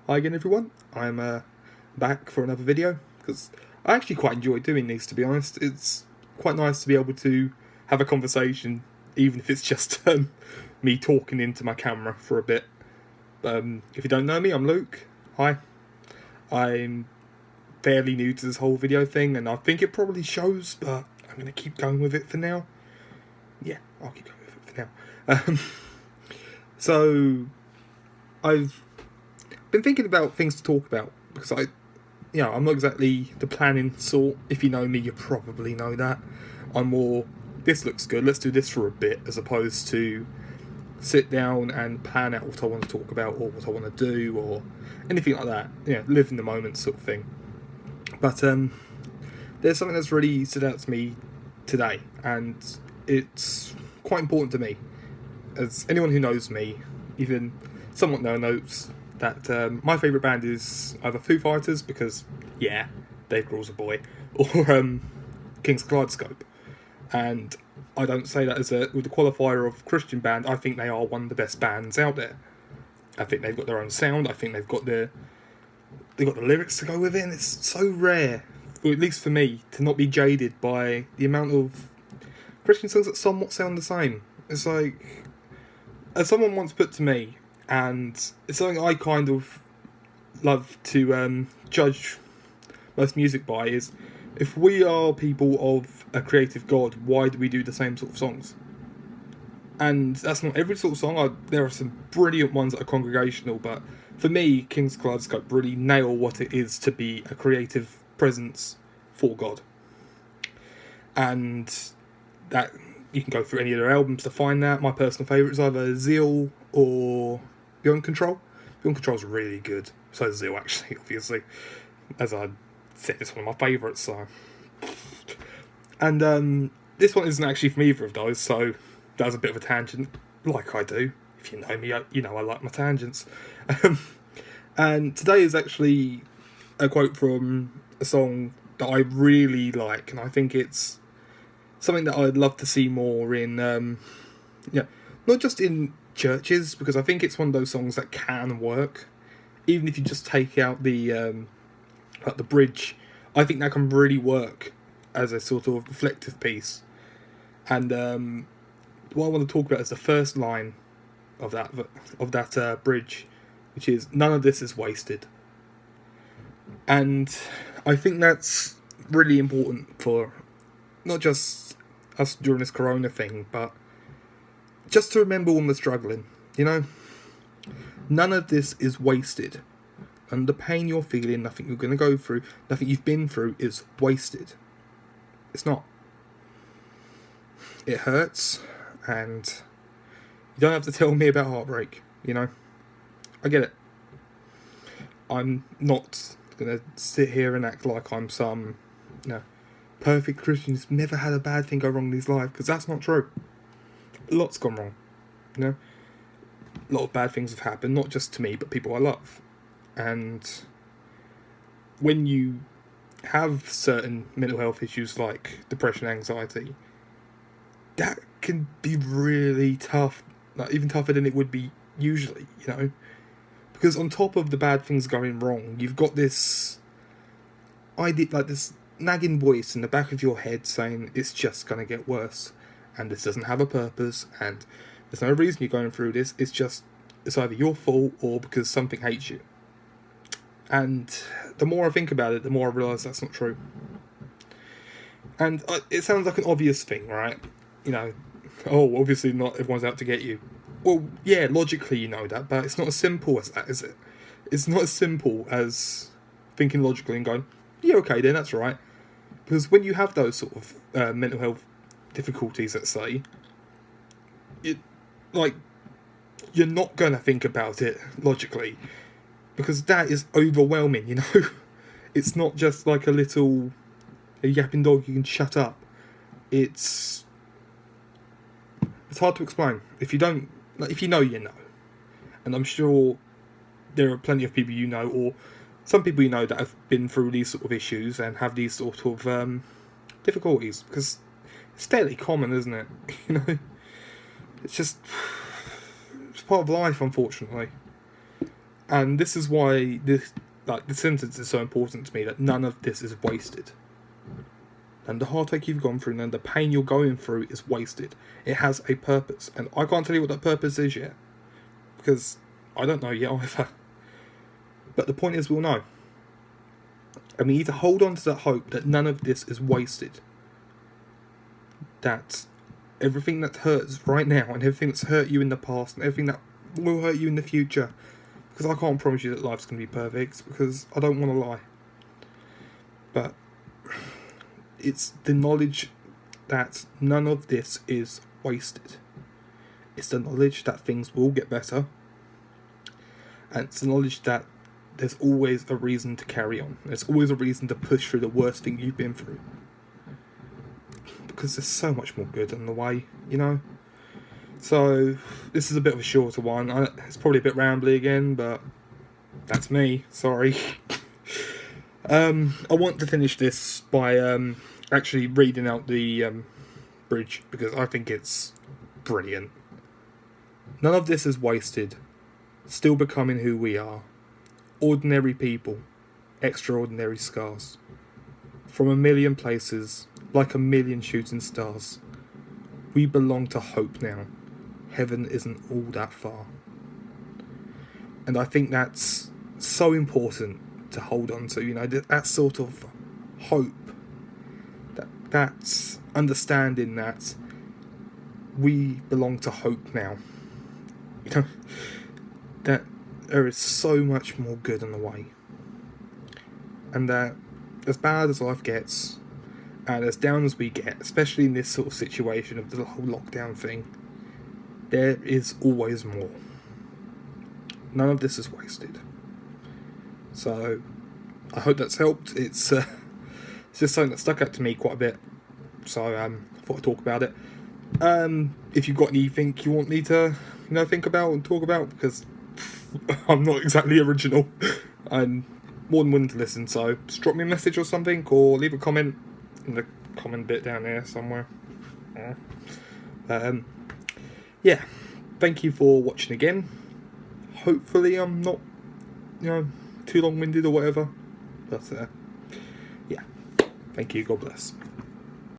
Hi again everyone, I'm back for another video, because I actually quite enjoy doing these, to be honest. It's quite nice to be able to have a conversation, even if it's just me talking into my camera for a bit. If you don't know me, I'm Luke. Hi. I'm fairly new to this whole video thing, and I think it probably shows, but I'm going to keep going with it for now. Yeah, I'll keep going with it for now. So, I've been thinking about things to talk about, because I'm not exactly the planning sort. If you know me, you probably know that. I'm more, this looks good, let's do this for a bit, as opposed to sit down and plan out what I want to talk about, or what I want to do, or anything like that. Live in the moment sort of thing. But there's something that's really stood out to me today, and it's quite important to me. As anyone who knows me, even somewhat knows that my favourite band is either Foo Fighters, because, yeah, Dave Grohl's a boy, or King's Kaleidoscope. And I don't say that with the qualifier of Christian band. I think they are one of the best bands out there. I think they've got their own sound. I think they've got the lyrics to go with it, and it's so rare, or at least for me, to not be jaded by the amount of Christian songs that somewhat sound the same. It's like, as someone once put to me, and it's something I kind of love to judge most music by, is if we are people of a creative God, why do we do the same sort of songs? And that's not every sort of song. There are some brilliant ones that are congregational, but for me, King's Kaleidoscope really nail what it is to be a creative presence for God. And that, you can go through any of their albums to find that. My personal favourite is either Zeal or Beyond Control. Beyond Control is really good. So is Zeal, actually, obviously. As I said, it's one of my favourites. So. And this one isn't actually from either of those, so that was a bit of a tangent, like I do. If you know me, you know I like my tangents. And today is actually a quote from a song that I really like, and I think it's something that I'd love to see more in, not just in churches, because I think it's one of those songs that can work, even if you just take out the bridge. I think that can really work as a sort of reflective piece. And what I want to talk about is the first line of that bridge, which is, "None of this is wasted." And I think that's really important for not just us during this corona thing, but just to remember when we're struggling, None of this is wasted. And the pain you're feeling, nothing you're going to go through, nothing you've been through is wasted. It's not. It hurts, and you don't have to tell me about heartbreak, I get it. I'm not going to sit here and act like I'm some, perfect Christian who's never had a bad thing go wrong in his life, because that's not true. A lot's gone wrong, A lot of bad things have happened, not just to me, but people I love. And when you have certain mental health issues like depression, anxiety, that can be really tough, like even tougher than it would be usually, because on top of the bad things going wrong, you've got this idea, like this nagging voice in the back of your head saying it's just going to get worse, and this doesn't have a purpose, and there's no reason you're going through this. It's either your fault or because something hates you. And the more I think about it, the more I realise that's not true. And it sounds like an obvious thing, right? Obviously not everyone's out to get you. Well, yeah, logically you know that, but it's not as simple as that, is it? It's not as simple as thinking logically and going, yeah, okay then, that's right. Because when you have those sort of mental health difficulties, let's say, you're not going to think about it logically, because that is overwhelming, It's not just like a yapping dog you can shut up. It's hard to explain. If you don't, if you know, you know. And I'm sure there are plenty of people or some people that have been through these sort of issues and have these sort of difficulties, because it's fairly common, isn't it? It's just, it's part of life, unfortunately. And this is why this sentence is so important to me, that none of this is wasted. And the heartache you've gone through and the pain you're going through is wasted. It has a purpose. And I can't tell you what that purpose is yet, because I don't know yet either. But the point is, we'll know. And we need to hold on to that hope that none of this is wasted. That everything that hurts right now, and everything that's hurt you in the past, and everything that will hurt you in the future, because I can't promise you that life's going to be perfect, because I don't want to lie. But it's the knowledge that none of this is wasted. It's the knowledge that things will get better. And it's the knowledge that there's always a reason to carry on. There's always a reason to push through the worst thing you've been through. Because there's so much more good on the way, you know? So, this is a bit of a shorter one. It's probably a bit rambly again, but that's me. Sorry. I want to finish this by actually reading out the bridge, because I think it's brilliant. None of this is wasted. Still becoming who we are. Ordinary people. Extraordinary scars. From a million places, like a million shooting stars. We belong to hope now. Heaven isn't all that far. And I think that's so important to hold on to, you know, that sort of hope. That's understanding that we belong to hope now. You know, that there is so much more good on the way. And that as bad as life gets, and as down as we get, especially in this sort of situation of the whole lockdown thing, there is always more. None of this is wasted. So, I hope that's helped. It's just something that stuck out to me quite a bit. So, I thought I'd talk about it. If you've got anything you want me to, you know, think about and talk about, because I'm not exactly original. I'm more than willing to listen, so just drop me a message or something, or leave a comment in the comment bit down there somewhere. Yeah, thank you for watching again. Hopefully I'm not, you know, too long-winded or whatever. But, yeah, thank you, God bless.